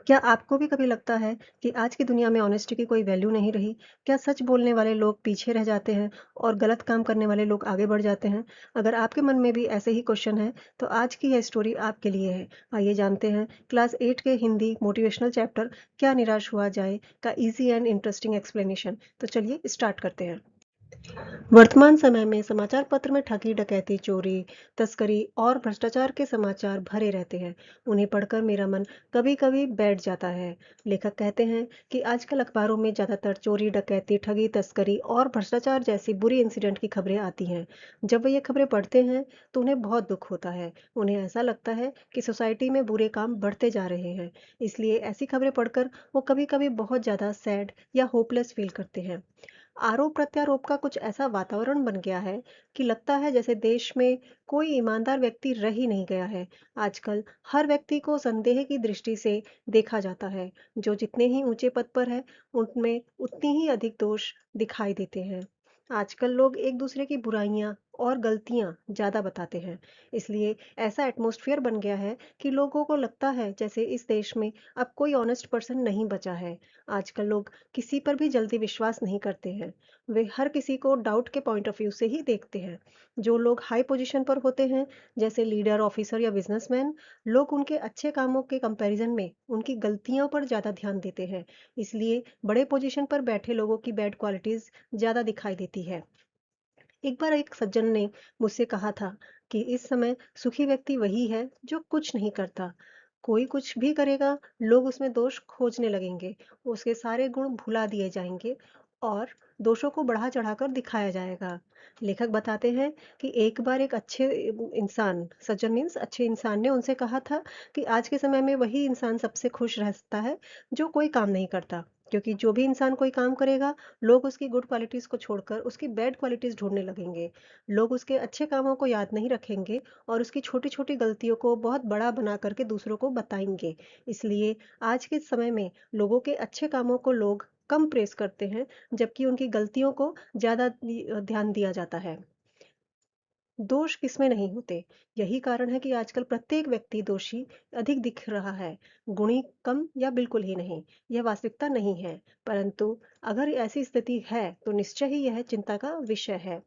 क्या आपको भी कभी लगता है कि आज की दुनिया में ऑनेस्टी की कोई वैल्यू नहीं रही? क्या सच बोलने वाले लोग पीछे रह जाते हैं और गलत काम करने वाले लोग आगे बढ़ जाते हैं? अगर आपके मन में भी ऐसे ही क्वेश्चन हैं, तो आज की यह स्टोरी आपके लिए है। आइए जानते हैं क्लास 8 के हिंदी मोटिवेशनल चैप्टर क्या निराश हुआ जाए का ईज़ी एंड इंटरेस्टिंग एक्सप्लेनेशन। तो चलिए स्टार्ट करते हैं। वर्तमान समय में समाचार पत्र में ठगी डकैती चोरी तस्करी और भ्रष्टाचार के समाचार भरे रहते हैं। उन्हें पढ़कर मेरा मन कभी कभी बैठ जाता है। लेखक कहते हैं कि आजकल अखबारों में ज्यादातर चोरी डकैती ठगी तस्करी और भ्रष्टाचार जैसी बुरी इंसिडेंट की खबरें आती हैं। जब वे ये खबरें पढ़ते हैं तो उन्हें बहुत दुख होता है। उन्हें ऐसा लगता है कि सोसाइटी में बुरे काम बढ़ते जा रहे हैं। इसलिए ऐसी खबरें पढ़कर वो कभी कभी बहुत ज्यादा सैड या होपलेस फील करते हैं। आरोप प्रत्यारोप का कुछ ऐसा वातावरण बन गया है कि लगता है जैसे देश में कोई ईमानदार व्यक्ति रह ही नहीं गया है। आजकल हर व्यक्ति को संदेह की दृष्टि से देखा जाता है। जो जितने ही ऊंचे पद पर है, उनमें उतनी ही अधिक दोष दिखाई देते हैं। आजकल लोग एक दूसरे की बुराइयां और गलतियां ज्यादा बताते हैं। इसलिए ऐसा एटमॉस्फेयर बन गया है कि लोगों को लगता है जैसे इस देश में अब कोई ऑनेस्ट पर्सन नहीं बचा है। आजकल लोग किसी पर भी जल्दी विश्वास नहीं करते हैं। वे हर किसी को डाउट के पॉइंट ऑफ व्यू से ही देखते हैं। जो लोग हाई पोजीशन पर होते हैं, जैसे लीडर ऑफिसर या बिजनेसमैन, लोग उनके अच्छे कामों के कंपैरिजन में उनकी गलतियों पर ज़्यादा ध्यान देते हैं। इसलिए बड़े पोजीशन पर बैठे लोगों की बैड क्वालिटीज ज़्यादा दिखाई देती है। एक बार एक सज्जन ने मुझसे कहा था कि इस समय सुखी व्यक्ति वही है जो कुछ नहीं करता। कोई कुछ भी करेगा, लोग उसमें दोष खोजने लगेंगे, उसके सारे गुण भुला दिए जाएंगे और दोषों को बढ़ा चढ़ाकर दिखाया जाएगा। लेखक बताते हैं कि एक बार एक अच्छे इंसान, सज्जन मीन्स अच्छे इंसान, ने उनसे कहा था कि आज के समय में वही इंसान सबसे खुश रहता है जो कोई काम नहीं करता। क्योंकि जो भी इंसान कोई काम करेगा, लोग उसकी गुड क्वालिटीज़ को छोड़कर उसकी बैड क्वालिटीज़ ढूँढने लगेंगे। लोग उसके अच्छे कामों को याद नहीं रखेंगे और उसकी छोटी-छोटी गलतियों को बहुत बड़ा बना करके दूसरों को बताएँगे। इसलिए आज के समय में लोगों के अच्छे कामों को लोग कम प्रेज़ करते हैं, जबकि उनकी गलतियों को ज़्यादा ध्यान दिया जाता है। दोष किसमें नहीं होते। यही कारण है कि आजकल प्रत्येक व्यक्ति दोषी अधिक दिख रहा है। गुणी कम या बिल्कुल ही नहीं। यह वास्तविकता नहीं है। परंतु अगर ऐसी स्थिति है तो निश्चय ही यह चिंता का विषय है।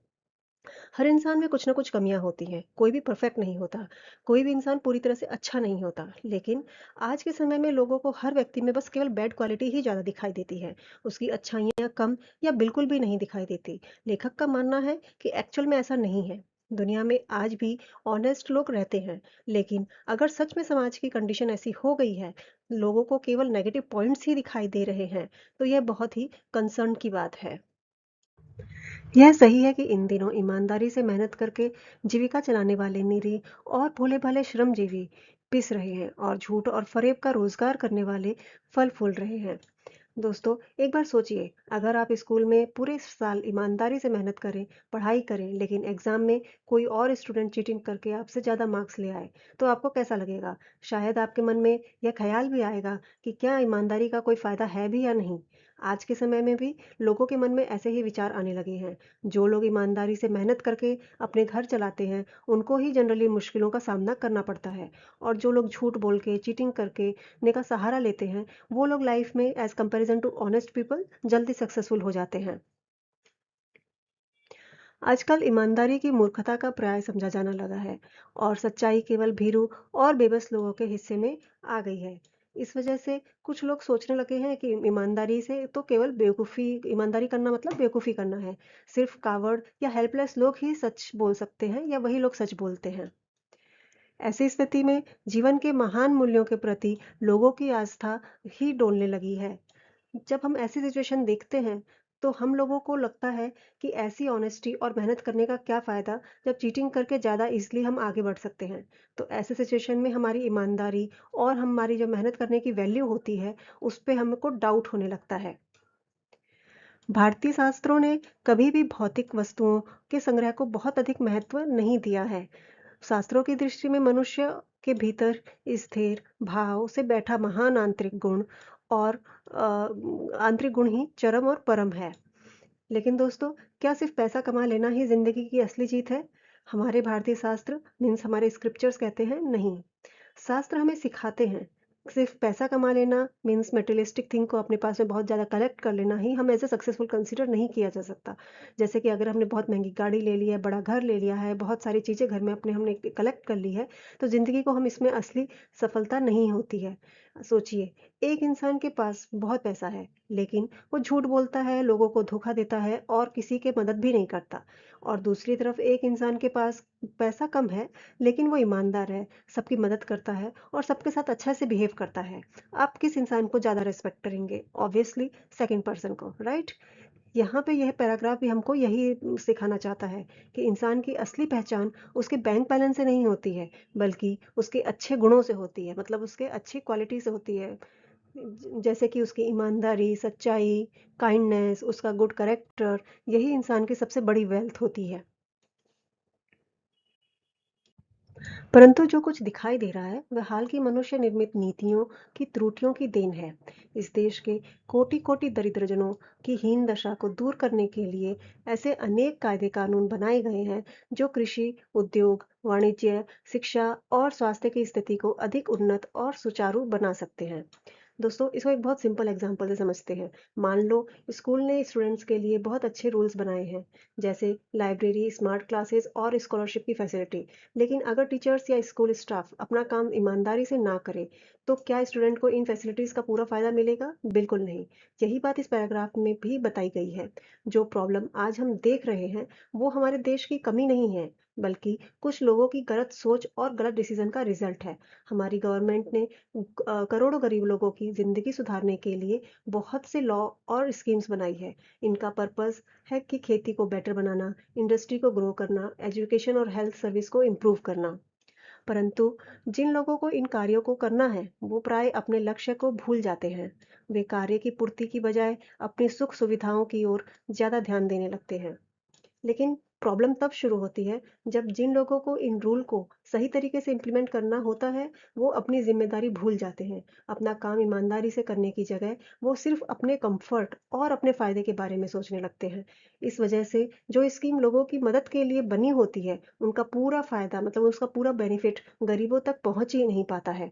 हर इंसान में कुछ ना कुछ कमियां होती हैं। कोई भी परफेक्ट नहीं होता। कोई भी इंसान पूरी तरह से अच्छा नहीं होता। लेकिन आज के समय में लोगों को हर व्यक्ति में बस केवल बैड क्वालिटी ही ज़्यादा दिखाई देती है। उसकी अच्छाइयाँ कम या बिल्कुल भी नहीं दिखाई देती। लेखक का मानना है कि एक्चुअल में ऐसा नहीं है। दुनिया में आज भी ऑनेस्ट लोग रहते हैं। लेकिन अगर सच में समाज की कंडीशन ऐसी हो गई है, लोगों को केवल नेगेटिव पॉइंट्स ही दिखाई दे रहे हैं, तो यह बहुत ही कंसर्न की बात है। यह सही है कि इन दिनों ईमानदारी से मेहनत करके जीविका चलाने वाले निरीह और भोले भाले श्रमजीवी पिस रहे हैं और झूठ और फरेब का रोजगार करने वाले फल फूल रहे हैं। दोस्तों, एक बार सोचिए, अगर आप स्कूल में पूरे साल ईमानदारी से मेहनत करें, पढ़ाई करें, लेकिन एग्जाम में कोई और स्टूडेंट चीटिंग करके आपसे ज़्यादा मार्क्स ले आए, तो आपको कैसा लगेगा? शायद आपके मन में यह ख्याल भी आएगा कि क्या ईमानदारी का कोई फ़ायदा है भी या नहीं। आज के समय में भी लोगों के मन में ऐसे ही विचार आने लगे हैं। जो लोग ईमानदारी से मेहनत करके अपने घर चलाते हैं, उनको ही जनरली मुश्किलों का सामना करना पड़ता है। और जो लोग झूठ बोल के चीटिंग करके ने का सहारा लेते हैं, वो लोग लाइफ में as comparison to honest people जल्दी सक्सेसफुल हो जाते हैं। आजकल ईमानदारी की मूर्खता का पर्याय समझा जाना लगा है और सच्चाई केवल भीरू और बेबस लोगों के हिस्से में आ गई है। इस वजह से कुछ लोग सोचने लगे हैं कि ईमानदारी से तो केवल बेवकूफ़ी, ईमानदारी करना मतलब बेवकूफ़ी करना है। सिर्फ कावर्ड या हेल्पलेस लोग ही सच बोल सकते हैं या वही लोग सच बोलते हैं। ऐसी स्थिति में जीवन के महान मूल्यों के प्रति लोगों की आस्था ही डोलने लगी है। जब हम ऐसी सिचुएशन देखते हैं, तो हम लोगों को लगता है कि ऐसी ऑनेस्टी और मेहनत करने का क्या फ़ायदा, जब चीटिंग करके ज़्यादा ईज़िली हम आगे बढ़ सकते हैं। तो ऐसे सिचुएशन में हमारी ईमानदारी और हमारी जो मेहनत करने की वैल्यू होती है, उस पे हमको डाउट होने लगता है। भारतीय शास्त्रों ने कभी भी भौतिक वस्तुओं के संग्रह को बहुत अधिक महत्व नहीं दिया है। शास्त्रों की दृष्टि में मनुष्य के भीतर स्थिर भाव से बैठा महान आंतरिक गुण और आंतरिक गुण ही चरम और परम है। लेकिन दोस्तों, क्या सिर्फ पैसा कमा लेना ही जिंदगी की असली जीत है? हमारे भारतीय शास्त्र मीन्स हमारे स्क्रिप्चर्स कहते हैं नहीं। शास्त्र हमें सिखाते हैं सिर्फ पैसा कमा लेना मीन्स मटेरियलिस्टिक थिंग को अपने पास में बहुत ज़्यादा कलेक्ट कर लेना ही हम एज ए सक्सेसफुल कंसीडर नहीं किया जा सकता। जैसे कि अगर हमने बहुत महंगी गाड़ी ले ली है, बड़ा घर ले लिया है, बहुत सारी चीज़ें घर में अपने हमने कलेक्ट कर ली है, तो ज़िंदगी को हम इसमें असली सफलता नहीं होती है। सोचिए, एक इंसान के पास बहुत पैसा है, लेकिन वो झूठ बोलता है, लोगों को धोखा देता है और किसी के मदद भी नहीं करता। और दूसरी तरफ एक इंसान के पास पैसा कम है, लेकिन वो ईमानदार है, सबकी मदद करता है और सबके साथ अच्छा से बिहेव करता है। आप किस इंसान को ज़्यादा रिस्पेक्ट करेंगे? ऑब्वियसली सेकंड पर्सन को, राइट? यहाँ पे यह पैराग्राफ भी हमको यही सिखाना चाहता है कि इंसान की असली पहचान उसके बैंक बैलेंस से नहीं होती है, बल्कि उसके अच्छे गुणों से होती है, मतलब उसके अच्छी क्वालिटी से होती है। जैसे कि उसकी ईमानदारी, सच्चाई, काइंडनेस, उसका गुड कैरेक्टर, यही इंसान की सबसे बड़ी वेल्थ होती है। परंतु जो कुछ दिखाई दे रहा है वह हाल की मनुष्य निर्मित नीतियों की त्रुटियों की देन है। इस देश के कोटि कोटि दरिद्रजनों की हीन दशा को दूर करने के लिए ऐसे अनेक कायदे कानून बनाए गए हैं जो कृषि, उद्योग, वाणिज्य, शिक्षा और स्वास्थ्य की स्थिति को अधिक उन्नत और सुचारू बना सकते हैं। दोस्तों, इसको एक बहुत सिंपल एग्जांपल से समझते हैं। मान लो स्कूल ने स्टूडेंट्स के लिए बहुत अच्छे रूल्स बनाए हैं, जैसे लाइब्रेरी, स्मार्ट क्लासेस और स्कॉलरशिप की फैसिलिटी। लेकिन अगर टीचर्स या स्कूल स्टाफ अपना काम ईमानदारी से ना करे, तो क्या स्टूडेंट को इन फैसिलिटीज का पूरा फायदा मिलेगा? बिल्कुल नहीं। यही बात इस पैराग्राफ में भी बताई गई है। जो प्रॉब्लम आज हम देख रहे हैं, वो हमारे देश की कमी नहीं है, बल्कि कुछ लोगों की गलत सोच और गलत डिसीजन का रिजल्ट है। हमारी गवर्नमेंट ने करोड़ों गरीब लोगों की ज़िंदगी सुधारने के लिए बहुत से लॉ और स्कीम्स बनाई है। इनका पर्पस है कि खेती को बेटर बनाना, इंडस्ट्री को ग्रो करना, एजुकेशन और हेल्थ सर्विस को इम्प्रूव करना। परंतु जिन लोगों को इन कार्यों को करना है, वो प्राय अपने लक्ष्य को भूल जाते हैं। वे कार्य की पूर्ति की बजाय अपनी सुख सुविधाओं की ओर ज़्यादा ध्यान देने लगते हैं। लेकिन प्रॉब्लम तब शुरू होती है जब जिन लोगों को इन रूल को सही तरीके से इम्प्लीमेंट करना होता है, वो अपनी जिम्मेदारी भूल जाते हैं। अपना काम ईमानदारी से करने की जगह वो सिर्फ अपने कंफर्ट और अपने फायदे के बारे में सोचने लगते हैं। इस वजह से जो स्कीम लोगों की मदद के लिए बनी होती है, उनका पूरा फायदा मतलब उसका पूरा बेनिफिट गरीबों तक पहुंच ही नहीं पाता है।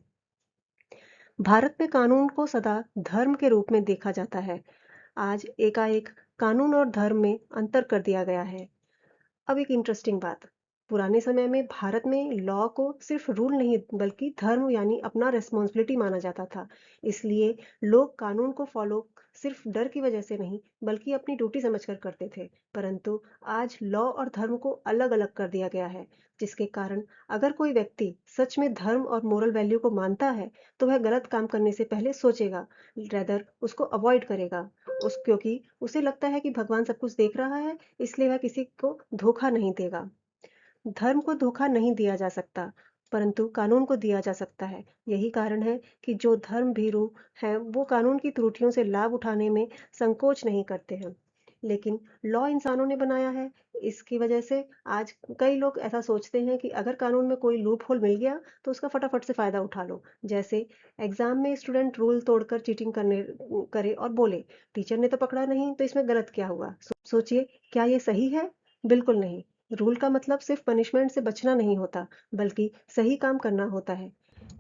भारत में कानून को सदा धर्म के रूप में देखा जाता है। आज एकाएक कानून और धर्म में अंतर कर दिया गया है। अब एक इंटरेस्टिंग बात, पुराने समय में भारत में लॉ को सिर्फ रूल नहीं बल्कि धर्म यानी अपना रिस्पॉन्सिबिलिटी माना जाता था। इसलिए लोग कानून को फॉलो सिर्फ डर की वजह से नहीं बल्कि अपनी ड्यूटी समझकर करते थे। परंतु आज लॉ और धर्म को अलग अलग कर दिया गया है, जिसके कारण अगर कोई व्यक्ति सच में धर्म और मोरल वैल्यू को मानता है, तो वह गलत काम करने से पहले सोचेगा, रेदर उसको अवॉइड करेगा। क्योंकि उसे लगता है कि भगवान सब कुछ देख रहा है, इसलिए वह किसी को धोखा नहीं देगा। धर्म को धोखा नहीं दिया जा सकता, परंतु कानून को दिया जा सकता है। यही कारण है कि जो धर्म भीरू हैं, वो कानून की त्रुटियों से लाभ उठाने में संकोच नहीं करते हैं। लेकिन लॉ इंसानों ने बनाया है, इसकी वजह से आज कई लोग ऐसा सोचते हैं कि अगर कानून में कोई लूप होल मिल गया, तो उसका फटाफट से फायदा उठा लो। जैसे एग्जाम में स्टूडेंट रूल तोड़कर चीटिंग करने करे और बोले, टीचर ने तो पकड़ा नहीं, तो इसमें गलत क्या हुआ? सोचिए, क्या ये सही है? बिल्कुल नहीं। रूल का मतलब सिर्फ पनिशमेंट से बचना नहीं होता, बल्कि सही काम करना होता है।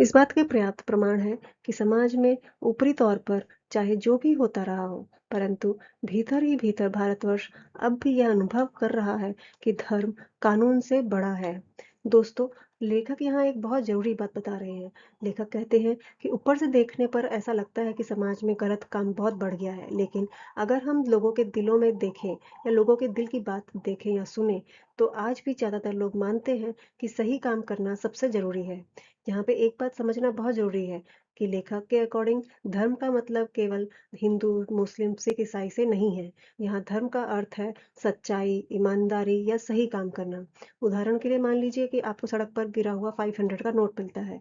इस बात के पर्याप्त प्रमाण है कि समाज में ऊपरी तौर पर चाहे जो भी होता रहा हो, परंतु भीतर ही भीतर भारतवर्ष अब भी यह अनुभव कर रहा है कि धर्म कानून से बड़ा है। दोस्तों, लेखक यहाँ एक बहुत जरूरी बात बता रहे हैं। लेखक कहते हैं कि ऊपर से देखने पर ऐसा लगता है कि समाज में गलत काम बहुत बढ़ गया है, लेकिन अगर हम लोगों के दिलों में देखें या लोगों के दिल की बात देखें या सुने, तो आज भी ज़्यादातर लोग मानते हैं कि सही काम करना सबसे ज़रूरी है। यहाँ पे एक बात समझना बहुत ज़रूरी है कि लेखक के अकॉर्डिंग धर्म का मतलब केवल हिंदू, मुस्लिम, सिख, ईसाई से नहीं है। यहाँ धर्म का अर्थ है सच्चाई, ईमानदारी या सही काम करना। उदाहरण के लिए मान लीजिए कि आपको सड़क पर गिरा हुआ 500 का नोट मिलता है,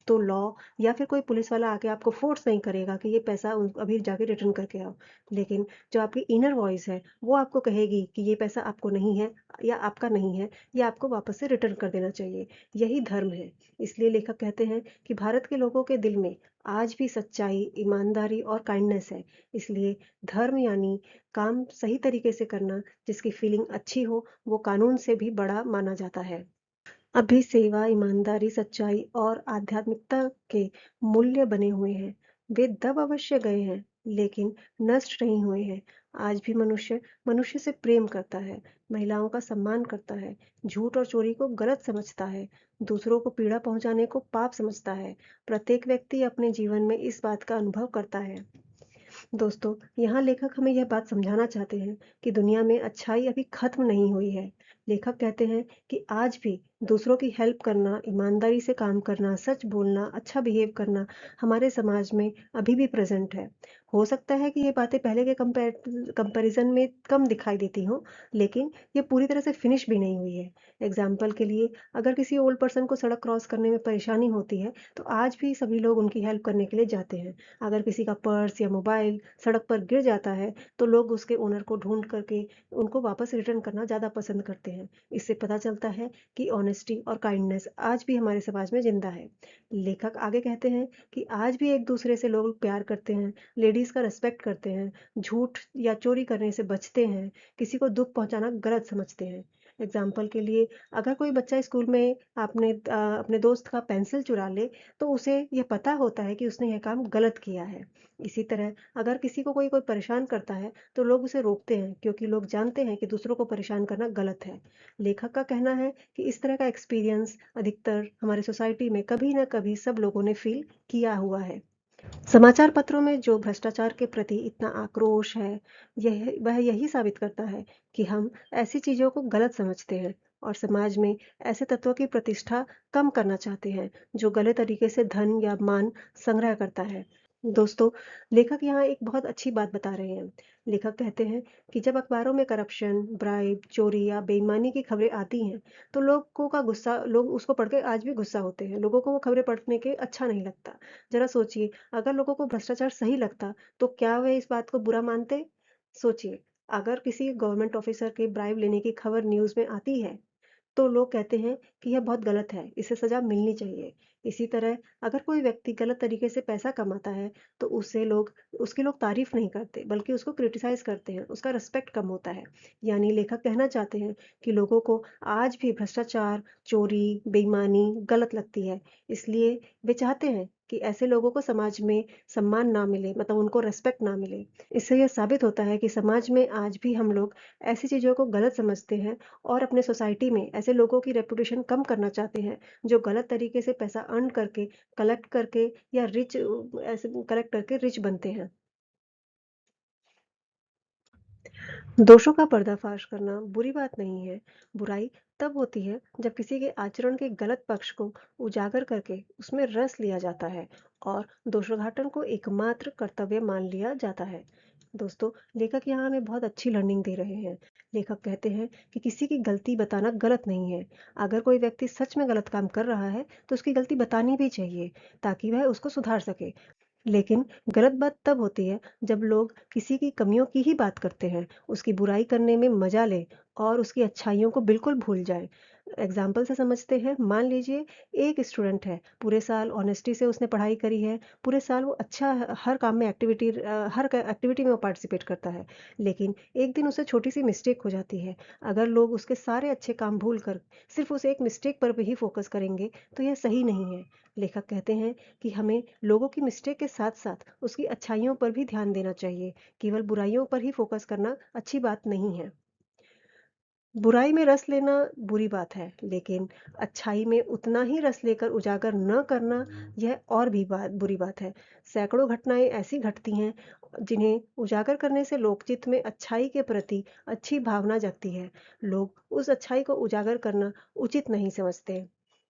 तो लॉ या फिर कोई पुलिस वाला आके आपको फोर्स नहीं करेगा कि ये पैसा अभी जाके रिटर्न करके आओ। लेकिन जो आपकी इनर वॉइस है, वो आपको कहेगी कि ये पैसा आपको नहीं है या आपका नहीं है, या आपको वापस से रिटर्न कर देना चाहिए। यही धर्म है। इसलिए लेखक कहते हैं कि भारत के लोगों के दिल में आज भी सच्चाई, ईमानदारी और काइंडनेस है। इसलिए धर्म यानी काम सही तरीके से करना, जिसकी फीलिंग अच्छी हो, वो कानून से भी बड़ा माना जाता है। अभी सेवा, ईमानदारी, सच्चाई और आध्यात्मिकता के मूल्य बने हुए हैं। वे दब अवश्य गए हैं, लेकिन नष्ट नहीं हुए हैं। आज भी मनुष्य मनुष्य से प्रेम करता है, महिलाओं का सम्मान करता है, झूठ और चोरी को गलत समझता है, दूसरों को पीड़ा पहुंचाने को पाप समझता है। प्रत्येक व्यक्ति अपने जीवन में इस बात का अनुभव करता है। दोस्तों, यहाँ लेखक हमें यह बात समझाना चाहते हैं कि दुनिया में अच्छाई अभी खत्म नहीं हुई है। लेखक कहते हैं कि आज भी दूसरों की हेल्प करना, ईमानदारी से काम करना, सच बोलना, अच्छा बिहेव करना हमारे समाज में अभी भी प्रेजेंट है। हो सकता है कि ये बातें पहले के कंपैरिजन में कम दिखाई देती हों, लेकिन ये पूरी तरह से फिनिश भी नहीं हुई है। एग्जाम्पल के लिए, अगर किसी ओल्ड पर्सन को सड़क क्रॉस करने में परेशानी होती है, तो आज भी सभी लोग उनकी हेल्प करने के लिए जाते हैं। अगर किसी का पर्स या मोबाइल सड़क पर गिर जाता है, तो लोग उसके ओनर को ढूंढ करके उनको वापस रिटर्न करना ज़्यादा पसंद करते हैं। इससे पता चलता है कि ऑनेस्टी और काइंडनेस आज भी हमारे समाज में जिंदा है। लेखक आगे कहते हैं कि आज भी एक दूसरे से लोग प्यार करते हैं, लेडीज का रिस्पेक्ट करते हैं, झूठ या चोरी करने से बचते हैं, किसी को दुख पहुंचाना गलत समझते हैं। एग्जाम्पल के लिए, अगर कोई बच्चा स्कूल में अपने दोस्त का पेंसिल चुरा ले, तो उसे यह पता होता है कि उसने यह काम गलत किया है। इसी तरह अगर किसी को कोई कोई परेशान करता है, तो लोग उसे रोकते हैं, क्योंकि लोग जानते हैं कि दूसरों को परेशान करना गलत है। लेखक का कहना है कि इस तरह का एक्सपीरियंस अधिकतर हमारे सोसाइटी में कभी ना कभी सब लोगों ने फील किया हुआ है। समाचार पत्रों में जो भ्रष्टाचार के प्रति इतना आक्रोश है, यह वह यही साबित करता है कि हम ऐसी चीजों को गलत समझते हैं और समाज में ऐसे तत्वों की प्रतिष्ठा कम करना चाहते हैं, जो गलत तरीके से धन या मान संग्रह करता है। दोस्तों, लेखक यहाँ एक बहुत अच्छी बात बता रहे हैं। लेखक कहते हैं कि जब अखबारों में करप्शन, ब्राइब, चोरी या बेईमानी की खबरें आती हैं, तो लोग उसको पढ़ के आज भी गुस्सा होते हैं। लोगों को वो खबरें पढ़ने के अच्छा नहीं लगता। जरा सोचिए, अगर लोगों को भ्रष्टाचार सही लगता, तो क्या वे इस बात को बुरा मानते? सोचिए, अगर किसी गवर्नमेंट ऑफिसर के ब्राइब लेने की खबर न्यूज़ में आती है, तो लोग कहते हैं कि यह बहुत गलत है, इसे सजा मिलनी चाहिए। इसी तरह अगर कोई व्यक्ति गलत तरीके से पैसा कमाता है, तो उसकी लोग तारीफ नहीं करते, बल्कि उसको क्रिटिसाइज करते हैं, उसका रिस्पेक्ट कम होता है। यानी लेखक कहना चाहते हैं कि लोगों को आज भी भ्रष्टाचार, चोरी, बेईमानी गलत लगती है। इसलिए वे चाहते हैं कि ऐसे लोगों को समाज में सम्मान ना मिले, मतलब उनको रेस्पेक्ट ना मिले। इससे यह साबित होता है कि समाज में आज भी हम लोग ऐसी चीज़ों को गलत समझते हैं और अपने सोसाइटी में ऐसे लोगों की रेपुटेशन कम करना चाहते हैं, जो गलत तरीके से पैसा अर्न करके, कलेक्ट करके या ऐसे कलेक्ट करके रिच बनते हैं। दोषों का पर्दाफाश करना बुरी बात नहीं है। बुराई तब होती है जब किसी के आचरण के गलत पक्ष को उजागर करके उसमें रस लिया जाता है और दोषोद्घाटन को एकमात्र कर्तव्य मान लिया जाता है। दोस्तों, लेखक यहाँ हमें बहुत अच्छी लर्निंग दे रहे हैं। लेखक कहते हैं कि किसी की गलती बताना गलत नहीं है। अगर कोई व्यक्ति सच में गलत काम कर रहा है, तो उसकी गलती बतानी भी चाहिए, ताकि वह उसको सुधार सके। लेकिन गलत बात तब होती है जब लोग किसी की कमियों की ही बात करते हैं, उसकी बुराई करने में मजा लें और उसकी अच्छाइयों को बिल्कुल भूल जाएं। एग्जाम्पल से समझते हैं, मान लीजिए एक स्टूडेंट है, पूरे साल ऑनेस्टी से उसने पढ़ाई करी है, पूरे साल वो अच्छा हर काम में हर एक्टिविटी में वो पार्टिसिपेट करता है, लेकिन एक दिन उसे छोटी सी मिस्टेक हो जाती है। अगर लोग उसके सारे अच्छे काम भूल कर सिर्फ उस एक मिस्टेक पर भी फोकस करेंगे, तो यह सही नहीं है। लेखक कहते हैं कि हमें लोगों की मिस्टेक के साथ-साथ उसकी अच्छाइयों पर भी ध्यान देना चाहिए। केवल बुराइयों पर ही फोकस करना अच्छी बात नहीं है। बुराई में रस लेना बुरी बात है, लेकिन अच्छाई में उतना ही रस लेकर उजागर न करना, यह और भी बुरी बात है। सैकड़ों घटनाएं ऐसी घटती हैं जिन्हें उजागर करने से लोकचित में अच्छाई के प्रति अच्छी भावना जगती है। लोग उस अच्छाई को उजागर करना उचित नहीं समझते।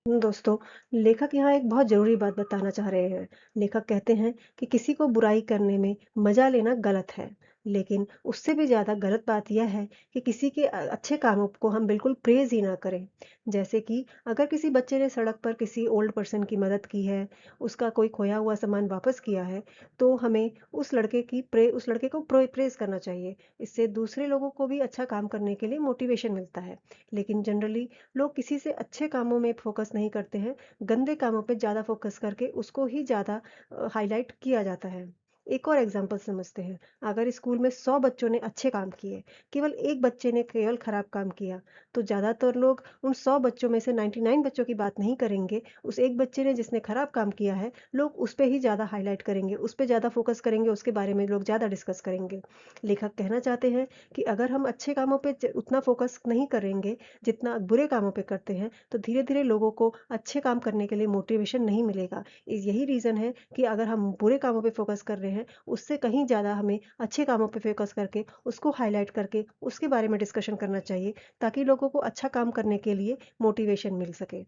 दोस्तों, लेखक यहाँ एक बहुत ज़रूरी बात बताना चाह रहे हैं। लेखक कहते हैं कि किसी को बुराई करने में मज़ा लेना गलत है, लेकिन उससे भी ज़्यादा गलत बात यह है कि किसी के अच्छे कामों को हम बिल्कुल प्रेज़ ही ना करें। जैसे कि अगर किसी बच्चे ने सड़क पर किसी ओल्ड पर्सन की मदद की है, उसका कोई खोया हुआ सामान वापस किया है, तो हमें उस लड़के को प्रेज़ करना चाहिए। इससे दूसरे लोगों को भी अच्छा काम करने के लिए मोटिवेशन मिलता है। लेकिन जनरली लोग किसी से अच्छे कामों में फोकस नहीं करते हैं, गंदे कामों पे ज़्यादा फोकस करके उसको ही ज़्यादा हाईलाइट किया जाता है। एक और एग्जाम्पल समझते हैं। अगर स्कूल में 100 बच्चों ने अच्छे काम किए, केवल एक बच्चे ने केवल खराब काम किया, तो ज़्यादातर लोग उन 100 बच्चों में से 99 बच्चों की बात नहीं करेंगे। उस एक बच्चे ने जिसने खराब काम किया है, लोग उस पे ही ज़्यादा हाईलाइट करेंगे, उस पे ज़्यादा फोकस करेंगे, उसके बारे में लोग ज़्यादा डिस्कस करेंगे। लेखक कहना चाहते हैं कि अगर हम अच्छे कामों पे उतना फोकस नहीं करेंगे जितना बुरे कामों पे करते हैं, तो धीरे धीरे लोगों को अच्छे काम करने के लिए मोटिवेशन नहीं मिलेगा। यही रीज़न है कि अगर हम बुरे कामों पे फोकस कर रहे हैं, उससे कहीं ज़्यादा हमें अच्छे कामों पे फोकस करके उसको हाईलाइट करके उसके बारे में डिस्कशन करना चाहिए, ताकि लोगों को अच्छा काम करने के लिए मोटिवेशन मिल सके।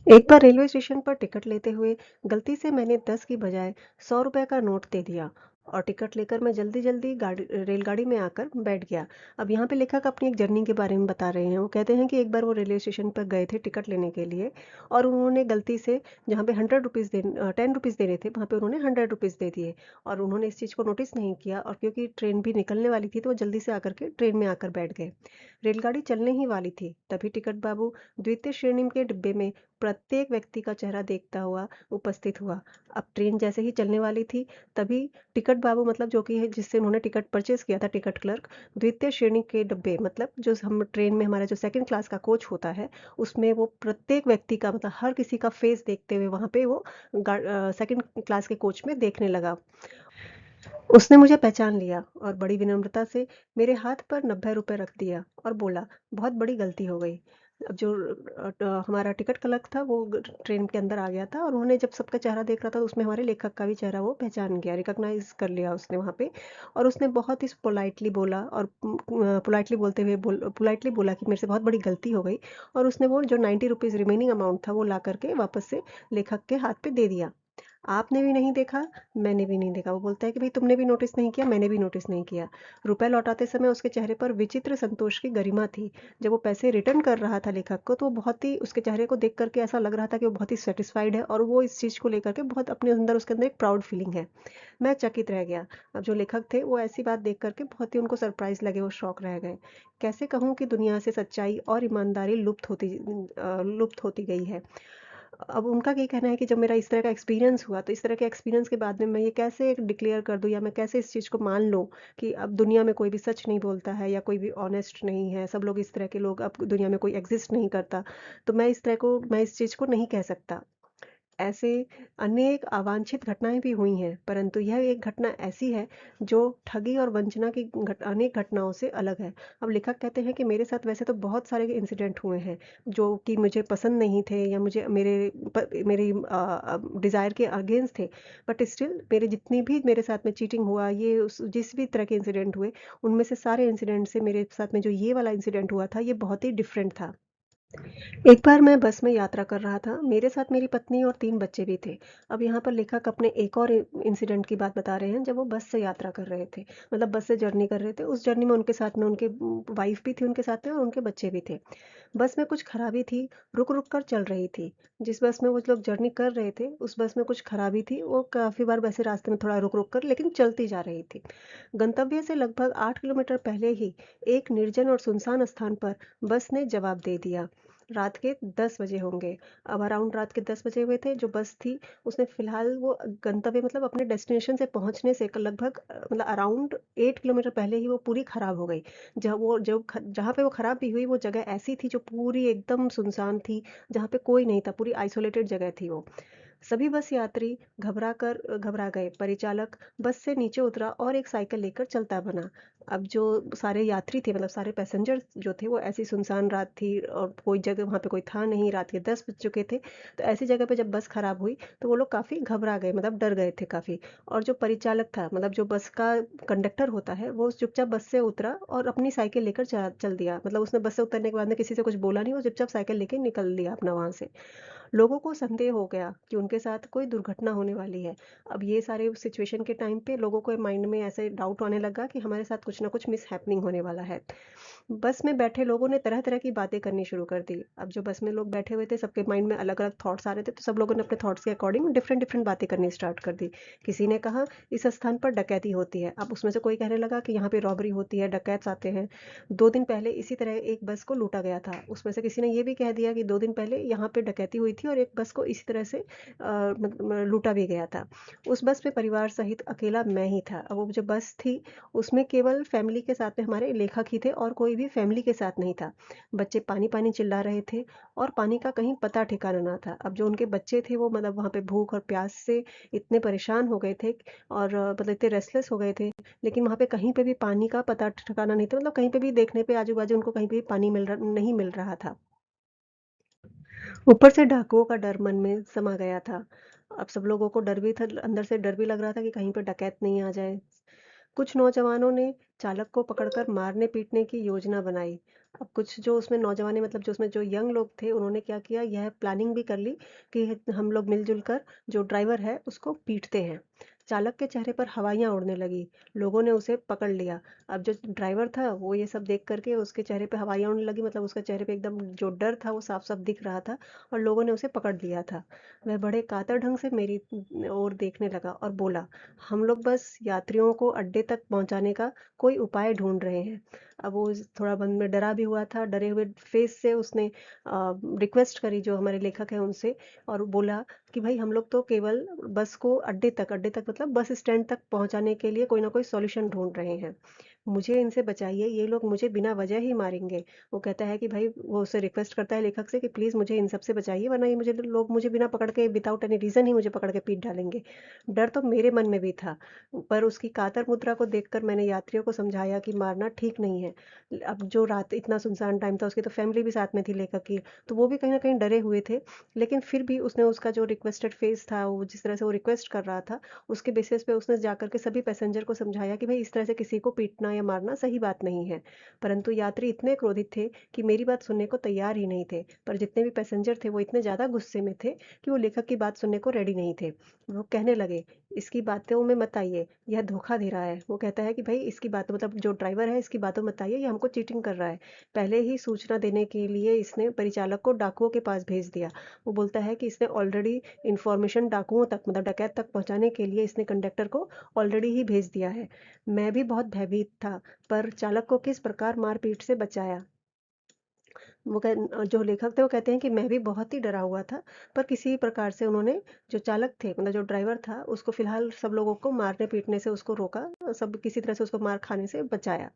एक बार रेलवे स्टेशन पर टिकट लेते हुए गलती से मैंने 10 की बजाय 100 रुपए का नोट दे दिया और टिकट लेकर मैं जल्दी जल्दी गाड़ी रेलगाड़ी में आकर बैठ गया। अब यहाँ पे लेखक अपनी एक जर्नी के बारे में बता रहे हैं। वो कहते हैं कि एक बार वो रेलवे स्टेशन पर गए थे टिकट लेने के लिए, और उन्होंने गलती से जहाँ पे 10 रुपीज़ देने थे, वहाँ पे उन्होंने 100 रुपीज़ दे दिए, और उन्होंने इस चीज़ को नोटिस नहीं किया, और क्योंकि ट्रेन भी निकलने वाली थी तो वो जल्दी से आकर के ट्रेन में आकर बैठ गए। रेलगाड़ी चलने ही वाली थी, तभी टिकट बाबू द्वितीय श्रेणी के डिब्बे में प्रत्येक व्यक्ति का चेहरा देखता हुआ उपस्थित हुआ। अब ट्रेन जैसे ही चलने वाली थी, तभी टिकट बाबू, मतलब जो कि है जिससे उन्होंने टिकट परचेज़ किया था, टिकट क्लर्क, द्वितीय श्रेणी के डिब्बे, मतलब जो हम ट्रेन में हमारा जो सेकंड क्लास का कोच होता है, उसमें वो प्रत्येक व्यक्ति का, मतलब हर किसी का फेस देखते हुए वहाँ पे वो सेकंड क्लास के कोच में देखने लगा। उसने मुझे पहचान लिया और बड़ी विनम्रता से मेरे हाथ पर 90 रुपए रख दिया और बोला, बहुत बड़ी गलती हो गई। अब जो हमारा टिकट क्लर्क था वो ट्रेन के अंदर आ गया था, और उन्होंने जब सबका चेहरा देख रहा था तो उसमें हमारे लेखक का भी चेहरा वो पहचान गया, रिकॉग्नाइज कर लिया उसने वहाँ पे। और उसने बहुत ही पोलाइटली बोला, और पोलाइटली बोला कि मेरे से बहुत बड़ी गलती हो गई, और उसने वो जो 90 रुपीज़ रिमेनिंग अमाउंट था वो ला करके वापस से लेखक के हाथ पे दे दिया। आपने भी नहीं देखा, मैंने भी नहीं देखा। वो बोलता है कि भाई तुमने भी नोटिस नहीं किया, मैंने भी नोटिस नहीं किया। रुपए लौटाते समय उसके चेहरे पर विचित्र संतोष की गरिमा थी। जब वो पैसे रिटर्न कर रहा था लेखक को, तो वो बहुत ही, उसके चेहरे को देख करके ऐसा लग रहा था कि वो बहुत ही सेटिस्फाइड है, और वो इस चीज़ को लेकर के बहुत अपने अंदर, उसके अंदर एक प्राउड फीलिंग है। मैं चकित रह गया। अब जो लेखक थे वो ऐसी बात देख करके बहुत ही उनको सरप्राइज लगे, वो शॉक रह गए। कैसे कहूँ कि दुनिया से सच्चाई और ईमानदारी लुप्त होती गई है। अब उनका ये कहना है कि जब मेरा इस तरह का एक्सपीरियंस हुआ, तो इस तरह के एक्सपीरियंस के बाद में मैं ये कैसे डिक्लेयर कर दूँ, या मैं कैसे इस चीज़ को मान लूँ कि अब दुनिया में कोई भी सच नहीं बोलता है, या कोई भी ऑनेस्ट नहीं है, सब लोग इस तरह के लोग अब दुनिया में कोई एग्ज़िस्ट नहीं करता। तो मैं इस चीज़ को नहीं कह सकता। ऐसे अनेक अवांछित घटनाएँ भी हुई हैं, परंतु यह एक घटना ऐसी है जो ठगी और वंचना की अनेक घटनाओं से अलग है। अब लेखक कहते हैं कि मेरे साथ वैसे तो बहुत सारे इंसिडेंट हुए हैं, जो कि मुझे पसंद नहीं थे, या मुझे मेरी डिज़ायर के अगेंस्ट थे। बट स्टिल मेरे जितनी भी मेरे साथ में चीटिंग हुआ, ये जिस भी तरह के इंसिडेंट हुए, उनमें से सारे इंसिडेंट से मेरे साथ में जो ये वाला इंसिडेंट हुआ था, ये बहुत ही डिफरेंट था। एक बार मैं बस में यात्रा कर रहा था। मेरे साथ मेरी पत्नी और 3 बच्चे भी थे। अब यहाँ पर लेखक अपने एक और इंसिडेंट की बात बता रहे हैं, जब वो बस से यात्रा कर रहे थे। मतलब बस से जर्नी कर रहे थे। उस जर्नी में उनके साथ में उनके वाइफ़ भी थी उनके साथ में, और उनके बच्चे भी थे। बस में कुछ खराबी थी, रुक-रुक कर चल रही थी। जिस बस में वो लोग जर्नी कर रहे थे, उस बस में कुछ खराबी थी। वो काफ़ी बार वैसे रास्ते में थोड़ा रुक-रुक कर, लेकिन चलती जा रही थी। गंतव्य से लगभग 8 किलोमीटर पहले ही एक निर्जन और सुनसान स्थान पर बस ने जवाब दे दिया। रात के 10 बजे होंगे। अब अराउंड रात के 10 बजे हुए थे। जो बस थी, उसने फ़िलहाल वो गंतव्य, मतलब अपने डेस्टिनेशन से पहुँचने से लगभग मतलब अराउंड 8 किलोमीटर पहले ही वो पूरी ख़राब हो गई। जहाँ पे वो ख़राब भी हुई, वो जगह ऐसी थी जो पूरी एकदम सुनसान थी, जहाँ पे कोई नहीं था, पूरी आइसोलेटेड जगह थी वो। सभी बस यात्री घबरा गए। परिचालक बस से नीचे उतरा और एक साइकिल लेकर चलता बना। अब जो सारे यात्री थे, मतलब सारे पैसेंजर्स जो थे, वो ऐसी सुनसान रात थी और कोई जगह वहाँ पे कोई था नहीं, रात के 10 बज चुके थे। तो ऐसी जगह पे जब बस खराब हुई, तो वो लोग काफ़ी घबरा गए, मतलब डर गए थे काफ़ी। और जो परिचालक था, मतलब जो बस का कंडक्टर होता है, वो चुपचाप बस से उतरा और अपनी साइकिल लेकर चल चल दिया। मतलब उसने बस से उतरने के बाद में किसी से कुछ बोला नहीं, वो चुपचाप साइकिल लेके निकल लिया अपना वहाँ से। लोगों को संदेह हो गया कि उनके साथ कोई दुर्घटना होने वाली है। अब ये सारे सिचुएशन के टाइम पे लोगों को माइंड में ऐसे डाउट आने लगा कि हमारे साथ कुछ ना कुछ मिसहैपनिंग होने वाला है। बस में बैठे लोगों ने तरह-तरह की बातें करनी शुरू कर दी। अब जो बस में लोग बैठे हुए थे, सबके माइंड में अलग-अलग थॉट्स आ रहे थे, तो सब लोगों ने अपने थॉट्स के अकॉर्डिंग डिफरेंट-डिफरेंट बातें करनी स्टार्ट कर दी। किसी ने कहा, इस स्थान पर डकैती होती है। अब उसमें से कोई कहने लगा कि यहाँ पे रॉबरी होती है, डकैत्स आते हैं। 2 दिन पहले इसी तरह एक बस को लूटा गया था। उसमें से किसी ने ये भी कह दिया कि 2 दिन पहले यहाँ पे डकैती हुई थी और एक बस को इसी तरह से लूटा भी गया था। उस बस में परिवार सहित अकेला मैं ही था। अब वो जो बस थी, उसमें केवल फैमिली के साथ में हमारे लेखक ही थे और कोई भी फैमिली के साथ नहीं था। बच्चे पानी-पानी चिल्ला रहे थे और पानी का कहीं पता ठिकाना ना था। अब जो उनके बच्चे थे वो मतलब वहाँ पे भूख और प्यास से इतने परेशान हो गए थे और मतलब इतने रेस्टलेस हो गए थे, लेकिन वहाँ पे कहीं पे भी पानी का पता ठिकाना नहीं था। मतलब कहीं पे भी देखने पे आजू-बाजू उनको कहीं पे भी पानी नहीं मिल रहा था। ऊपर से डाकुओं का डर मन में समा गया था। अब सब लोगों को डर भी था, अंदर से डर भी लग रहा था कि कहीं पे डकैत नहीं आ जाए। कुछ नौजवानों ने चालक को पकड़कर मारने-पीटने की योजना बनाई। अब कुछ जो उसमें नौजवान मतलब जो उसमें जो यंग लोग थे, उन्होंने क्या किया, यह प्लानिंग भी कर ली कि हम लोग मिल-जुल कर जो ड्राइवर है, उसको पीटते हैं। चालक के चेहरे पर हवाइयाँ उड़ने लगी। लोगों ने उसे पकड़ लिया। अब जो ड्राइवर था, वो ये सब देख कर के उसके चेहरे पे हवाइयाँ उड़ने लगी, मतलब उसके चेहरे पे एकदम जो डर था, वो साफ-साफ दिख रहा था और लोगों ने उसे पकड़ लिया था। वह बड़े कातर ढंग से मेरी ओर देखने लगा और बोला, हम लोग बस यात्रियों को अड्डे तक पहुंचाने का कोई उपाय ढूंढ रहे हैं। अब वो थोड़ा मन में डरा भी हुआ था, डरे हुए फेस से उसने रिक्वेस्ट करी जो हमारे लेखक हैं उनसे, और बोला कि भाई हम लोग तो केवल बस को अड्डे तक मतलब बस स्टैंड तक पहुंचाने के लिए कोई ना कोई सॉल्यूशन ढूंढ रहे हैं। मुझे इनसे बचाइए, ये लोग मुझे बिना वजह ही मारेंगे। वो कहता है कि भाई, वो उससे रिक्वेस्ट करता है लेखक से कि प्लीज़ मुझे इन सब से बचाइए, वरना ये मुझे लोग मुझे बिना पकड़ के विदाउट एनी रीज़न ही मुझे पकड़ के पीट डालेंगे। डर तो मेरे मन में भी था, पर उसकी कातर मुद्रा को देखकर मैंने यात्रियों को समझाया कि मारना ठीक नहीं है। अब जो रात इतना सुनसान टाइम था, उसकी तो फैमिली भी साथ में थी लेखक की, तो वो भी कहीं न कहीं डरे हुए थे। लेकिन फिर भी उसने उसका जो रिक्वेस्टेड फेस था, वो जिस तरह से वो रिक्वेस्ट कर रहा था, उसके बेसिस पे उसने जाकर के सभी पैसेंजर को समझाया कि भाई इस तरह से किसी को पीटना या मारना सही बात नहीं है। परंतु यात्री इतने क्रोधित थे कि मेरी बात सुनने को तैयार ही नहीं थे। पर जितने भी पैसेंजर थे, वो इतने ज़्यादा गुस्से में थे कि वो लेखक की बात सुनने को रेडी नहीं थे। वो कहने लगे, इसकी बातों में मत आइए, यह धोखा दे रहा है। वो कहता है कि भाई इसकी बातों मतलब जो ड्राइवर है, इसकी बातों मत आइए, ये हमको चीटिंग कर रहा है। पहले ही सूचना देने के लिए इसने परिचालक को डाकुओं के पास भेज दिया। वो बोलता है कि इसने ऑलरेडी इन्फॉर्मेशन डाकुओं तक मतलब डकैत तक पहुँचाने के लिए इसने कंडक्टर को ऑलरेडी ही भेज दिया है। मैं भी बहुत भयभीत था, पर चालक को किस प्रकार मार-पीट से बचाया। जो लेखक थे वो कहते हैं कि मैं भी बहुत ही डरा हुआ था, पर किसी प्रकार से उन्होंने, जो चालक थे मतलब जो ड्राइवर था, उसको फ़िलहाल सब लोगों को मारने-पीटने से उसको रोका, सब किसी तरह से उसको मार खाने से बचाया।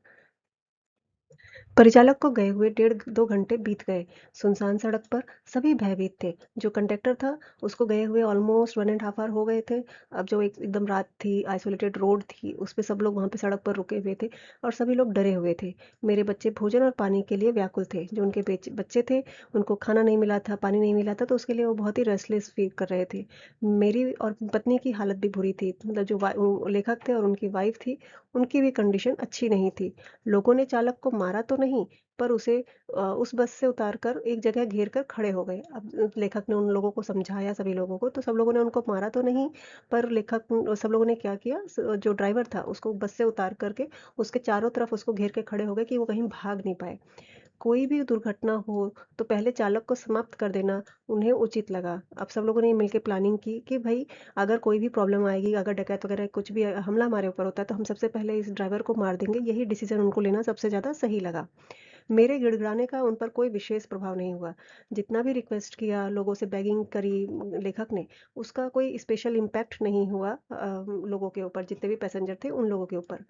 परिचालक को गए हुए 1.5-2 घंटे बीत गए। सुनसान सड़क पर सभी भयभीत थे। जो कंडक्टर था, उसको गए हुए ऑलमोस्ट 1 एंड हाफ आवर हो गए थे। अब जो एकदम रात थी, आइसोलेटेड रोड थी, उस पे सब लोग वहाँ पे सड़क पर रुके हुए थे और सभी लोग डरे हुए थे। मेरे बच्चे भोजन और पानी के लिए व्याकुल थे। जो उनके बच्चे थे, उनको खाना नहीं मिला था, पानी नहीं मिला था, तो उसके लिए वो बहुत ही रेस्टलेस फ़ील कर रहे थे। मेरी और पत्नी की हालत भी बुरी थी। मतलब जो वो लेखक थे और उनकी वाइफ़ थी, उनकी भी कंडीशन अच्छी नहीं थी। लोगों ने चालक को मारा तो नहीं, पर उसे उस बस से उतारकर एक जगह घेर कर खड़े हो गए। अब लेखक ने उन लोगों को समझाया, सभी लोगों को, तो सब लोगों ने उनको मारा तो नहीं, पर सब लोगों ने क्या किया, जो ड्राइवर था उसको बस से उतार करके उसके चारों तरफ उसको घेर के खड़े हो गए कि वो कहीं भाग नहीं पाए। कोई भी दुर्घटना हो तो पहले चालक को समाप्त कर देना उन्हें उचित लगा। अब सब लोगों ने मिलके प्लानिंग की कि भई अगर कोई भी प्रॉब्लम आएगी, अगर डकैत वगैरह कुछ भी हमला हमारे ऊपर होता है, तो हम सबसे पहले इस ड्राइवर को मार देंगे। यही डिसीज़न उनको लेना सबसे ज़्यादा सही लगा। मेरे गिड़गिड़ाने का उन पर कोई विशेष प्रभाव नहीं हुआ। जितना भी रिक्वेस्ट किया, लोगों से बेगिंग करी लेखक ने, उसका कोई स्पेशल इम्पैक्ट नहीं हुआ लोगों के ऊपर, जितने भी पैसेंजर थे उन लोगों के ऊपर।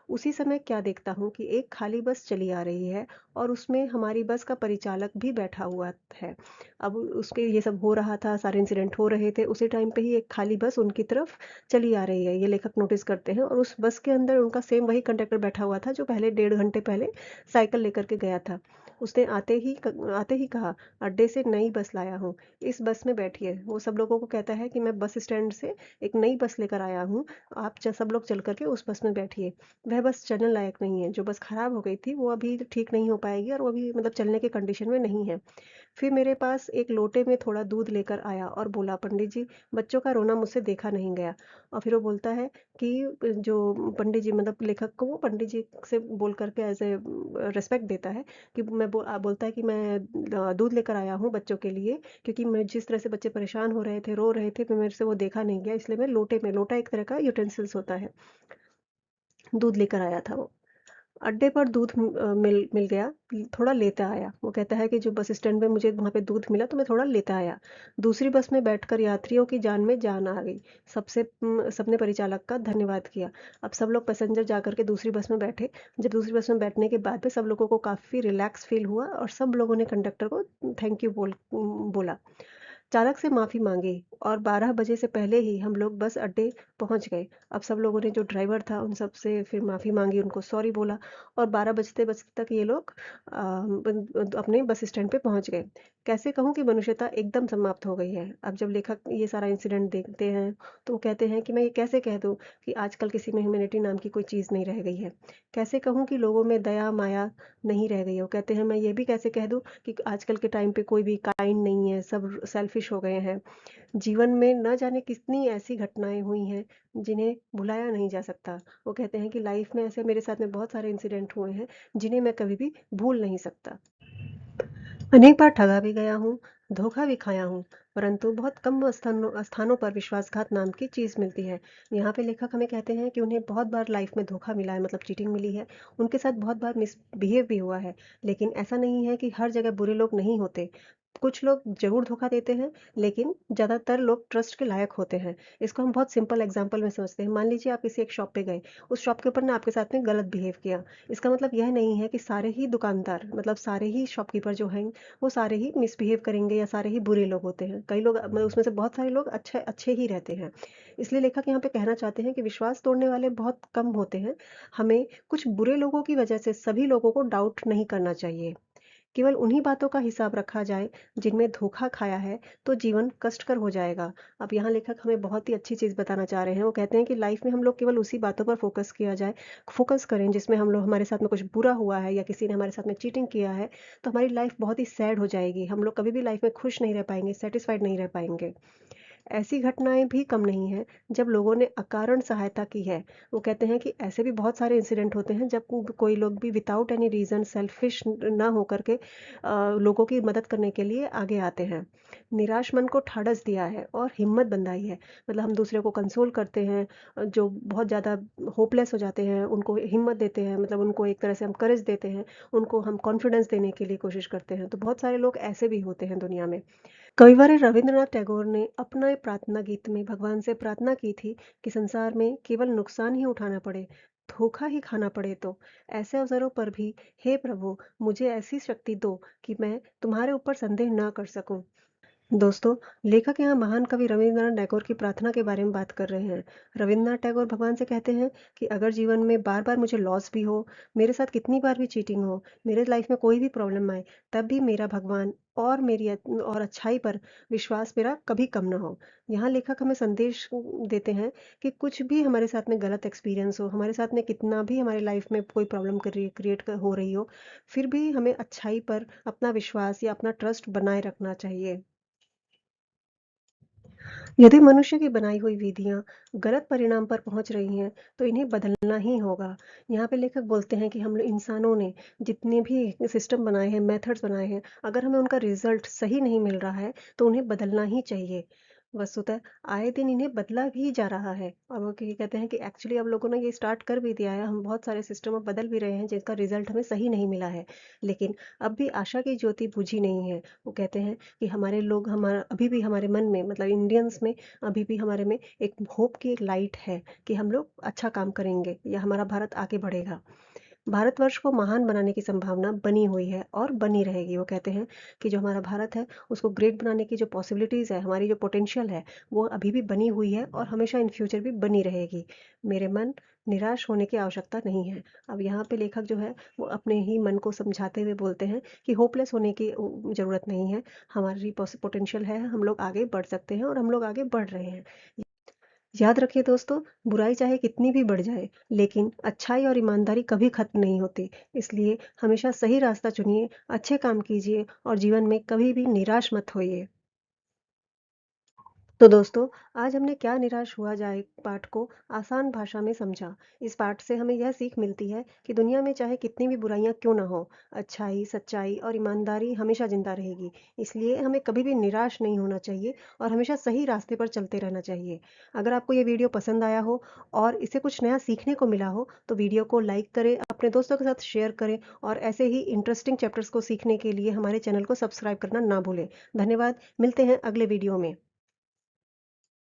उसी समय क्या देखता हूँ कि एक खाली बस चली आ रही है और उसमें हमारी बस का परिचालक भी बैठा हुआ है। अब उसके ये सब हो रहा था, सारे इंसिडेंट हो रहे थे, उसी टाइम पे ही एक खाली बस उनकी तरफ चली आ रही है, ये लेखक नोटिस करते हैं, और उस बस के अंदर उनका सेम वही कंडक्टर बैठा हुआ था जो पहले 1.5 घंटे पहले साइकिल लेकर के गया था। उसने आते ही कहा, अड्डे से नई बस लाया हूँ, इस बस में बैठिए। वो सब लोगों को कहता है कि मैं बस स्टैंड से एक नई बस लेकर आया हूँ, आप सब लोग चल कर के उस बस में बैठिए। वह बस चलने लायक नहीं है, जो बस खराब हो गई थी वो अभी ठीक नहीं हो पाएगी और वो अभी मतलब चलने के कंडीशन में नहीं है। फिर मेरे पास एक लोटे में थोड़ा दूध लेकर आया और बोला, पंडित जी, बच्चों का रोना मुझसे देखा नहीं गया। और फिर वो बोलता है कि जो पंडित जी, मतलब लेखक को वो पंडित जी से बोल करके एज ए रिस्पेक्ट देता है कि बोलता है कि मैं दूध लेकर आया हूँ बच्चों के लिए, क्योंकि मैं जिस तरह से बच्चे परेशान हो रहे थे, रो रहे थे, फिर मेरे से वो देखा नहीं गया, इसलिए मैं लोटे में, लोटा एक तरह का यूटेंसिल्स होता है, दूध लेकर आया था वो। अड्डे पर दूध मिल मिल गया, थोड़ा लेता आया। वो कहता है कि जो बस स्टैंड में मुझे वहाँ पे दूध मिला तो मैं थोड़ा लेता आया। दूसरी बस में बैठकर यात्रियों की जान में जान आ गई। सबने परिचालक का धन्यवाद किया। अब सब लोग पैसेंजर जा कर के दूसरी बस में बैठे। जब दूसरी बस में बैठने के बाद में सब लोगों को काफ़ी रिलैक्स फील हुआ और सब लोगों ने कंडक्टर को थैंक यू बोला। चालक से माफ़ी मांगी और 12 बजे से पहले ही हम लोग बस अड्डे पहुंच गए। अब सब लोगों ने, जो ड्राइवर था उन सब से फिर माफ़ी मांगी, उनको सॉरी बोला और 12 बजते बजते तक ये लोग अपने बस स्टैंड पे पहुंच गए। कैसे कहूँ कि मनुष्यता एकदम समाप्त हो गई है। अब जब लेखक ये सारा इंसिडेंट देखते हैं तो वो कहते हैं कि मैं ये कैसे कह दूँ कि आजकल किसी में ह्यूमैनिटी नाम की कोई चीज़ नहीं रह गई है। कैसे कहूँ कि लोगों में दया माया नहीं रह गई है। वो कहते हैं, मैं ये भी कैसे कह दूँ कि आजकल के टाइम पे कोई भी काइंड नहीं है, सब सेल्फिश हो गए हैं। जीवन में न जाने कितनी ऐसी घटनाएं हुई हैं जिन्हें भुलाया नहीं जा सकता। वो कहते हैं कि लाइफ में ऐसे मेरे साथ में बहुत सारे इंसिडेंट हुए हैं जिन्हें मैं कभी भी भूल नहीं सकता। अनेक बार ठगा भी गया हूँ, धोखा भी खाया हूँ, परंतु बहुत कम स्थानों पर विश्वासघात नाम की चीज़ मिलती है। यहाँ पे लेखक हमें कहते हैं कि उन्हें बहुत बार लाइफ में धोखा मिला है, मतलब चीटिंग मिली है। उनके साथ बहुत बार मिसबिहेव भी हुआ है। लेकिन ऐसा नहीं है कि हर जगह बुरे लोग नहीं होते। कुछ लोग ज़रूर धोखा देते हैं, लेकिन ज़्यादातर लोग ट्रस्ट के लायक होते हैं। इसको हम बहुत सिंपल एग्जांपल में समझते हैं। मान लीजिए आप किसी एक शॉप पे गए, उस शॉप के ऊपर ने आपके साथ में गलत बिहेव किया। इसका मतलब यह नहीं है कि सारे ही दुकानदार, मतलब सारे ही शॉपकीपर जो हैं वो सारे ही मिसबिहेव करेंगे या सारे ही बुरे लोग होते हैं। कई लोग, मतलब उसमें से बहुत सारे लोग अच्छे अच्छे ही रहते हैं। इसलिए लेखक यहाँ पे कहना चाहते हैं कि विश्वास तोड़ने वाले बहुत कम होते हैं। हमें कुछ बुरे लोगों की वजह से सभी लोगों को डाउट नहीं करना चाहिए। केवल उन्हीं बातों का हिसाब रखा जाए जिनमें धोखा खाया है, तो जीवन कष्टकर हो जाएगा। अब यहाँ लेखक हमें बहुत ही अच्छी चीज़ बताना चाह रहे हैं। वो कहते हैं कि लाइफ में हम लोग केवल उसी बातों पर फोकस करें जिसमें हम लोग, हमारे साथ में कुछ बुरा हुआ है या किसी ने हमारे साथ में चीटिंग किया है, तो हमारी लाइफ बहुत ही सैड हो जाएगी। हम लोग कभी भी लाइफ में खुश नहीं रह पाएंगे, सेटिस्फाइड नहीं रह पाएंगे। ऐसी घटनाएँ भी कम नहीं हैं जब लोगों ने अकारण सहायता की है। वो कहते हैं कि ऐसे भी बहुत सारे इंसिडेंट होते हैं जब कोई लोग भी विदाउट एनी रीज़न सेल्फिश ना होकर के लोगों की मदद करने के लिए आगे आते हैं। निराश मन को ढाढ़स दिया है और हिम्मत बंधाई है। मतलब हम दूसरे को कंसोल करते हैं, जो बहुत ज़्यादा होपलेस हो जाते हैं उनको हिम्मत देते हैं, मतलब उनको एक तरह से हम करेज देते हैं, उनको हम कॉन्फिडेंस देने के लिए कोशिश करते हैं। तो बहुत सारे लोग ऐसे भी होते हैं दुनिया में। कविवर रविंद्रनाथ टैगोर ने अपने प्रार्थना गीत में भगवान से प्रार्थना की थी कि संसार में केवल नुकसान ही उठाना पड़े, धोखा ही खाना पड़े, तो ऐसे अवसरों पर भी हे प्रभु, मुझे ऐसी शक्ति दो कि मैं तुम्हारे ऊपर संदेह ना कर सकूं। दोस्तों, लेखक यहाँ महान कवि रविंद्रनाथ टैगोर की प्रार्थना के बारे में बात कर रहे हैं। रविंद्रनाथ टैगोर भगवान से कहते हैं कि अगर जीवन में बार बार मुझे लॉस भी हो, मेरे साथ कितनी बार भी चीटिंग हो, मेरे लाइफ में कोई भी प्रॉब्लम आए, तब भी मेरा भगवान और और अच्छाई पर विश्वास मेरा कभी कम ना हो। यहाँ लेखक हमें संदेश देते हैं कि कुछ भी हमारे साथ में गलत एक्सपीरियंस हो, हमारे साथ में कितना भी हमारी लाइफ में कोई प्रॉब्लम क्रिएट हो रही हो, फिर भी हमें अच्छाई पर अपना विश्वास या अपना ट्रस्ट बनाए रखना चाहिए। यदि मनुष्य की बनाई हुई विधियां गलत परिणाम पर पहुंच रही हैं, तो इन्हें बदलना ही होगा। यहाँ पे लेखक बोलते हैं कि हम इंसानों ने जितने भी सिस्टम बनाए हैं, मेथड्स बनाए हैं, अगर हमें उनका रिजल्ट सही नहीं मिल रहा है, तो उन्हें बदलना ही चाहिए। वस्तुतः आए दिन इन्हें बदला भी जा रहा है, और वो कहते हैं कि एक्चुअली अब लोगों ने ये स्टार्ट कर भी दिया है। हम बहुत सारे सिस्टम अब बदल भी रहे हैं जिनका रिजल्ट हमें सही नहीं मिला है, लेकिन अब भी आशा की ज्योति बुझी नहीं है। वो कहते हैं कि हमारे लोग, हमारा अभी भी हमारे मन में, मतलब इंडियंस में अभी भी हमारे में एक होप की एक लाइट है कि हम लोग अच्छा काम करेंगे या हमारा भारत आगे बढ़ेगा। भारतवर्ष को महान बनाने की संभावना बनी हुई है और बनी रहेगी। वो कहते हैं कि जो हमारा भारत है उसको ग्रेट बनाने की जो पॉसिबिलिटीज़ है, हमारी जो पोटेंशियल है, वो अभी भी बनी हुई है और हमेशा इन फ्यूचर भी बनी रहेगी। मेरे मन, निराश होने की आवश्यकता नहीं है। अब यहाँ पे लेखक जो है वो अपने ही मन को समझाते हुए बोलते हैं कि होपलेस होने की ज़रूरत नहीं है। हमारी पोटेंशियल है, हम लोग आगे बढ़ सकते हैं और हम लोग आगे बढ़ रहे हैं। याद रखिए दोस्तों, बुराई चाहे कितनी भी बढ़ जाए, लेकिन अच्छाई और ईमानदारी कभी खत्म नहीं होती। इसलिए हमेशा सही रास्ता चुनिए, अच्छे काम कीजिए और जीवन में कभी भी निराश मत होइए। तो दोस्तों, आज हमने क्या निराश हुआ जाए पाठ को आसान भाषा में समझा। इस पाठ से हमें यह सीख मिलती है कि दुनिया में चाहे कितनी भी बुराइयां क्यों ना हो, अच्छाई, सच्चाई और ईमानदारी हमेशा जिंदा रहेगी। इसलिए हमें कभी भी निराश नहीं होना चाहिए और हमेशा सही रास्ते पर चलते रहना चाहिए। अगर आपको ये वीडियो पसंद आया हो और इससे कुछ नया सीखने को मिला हो, तो वीडियो को लाइक करें, अपने दोस्तों के साथ शेयर करें और ऐसे ही इंटरेस्टिंग चैप्टर्स को सीखने के लिए हमारे चैनल को सब्सक्राइब करना ना भूलें। धन्यवाद, मिलते हैं अगले वीडियो में।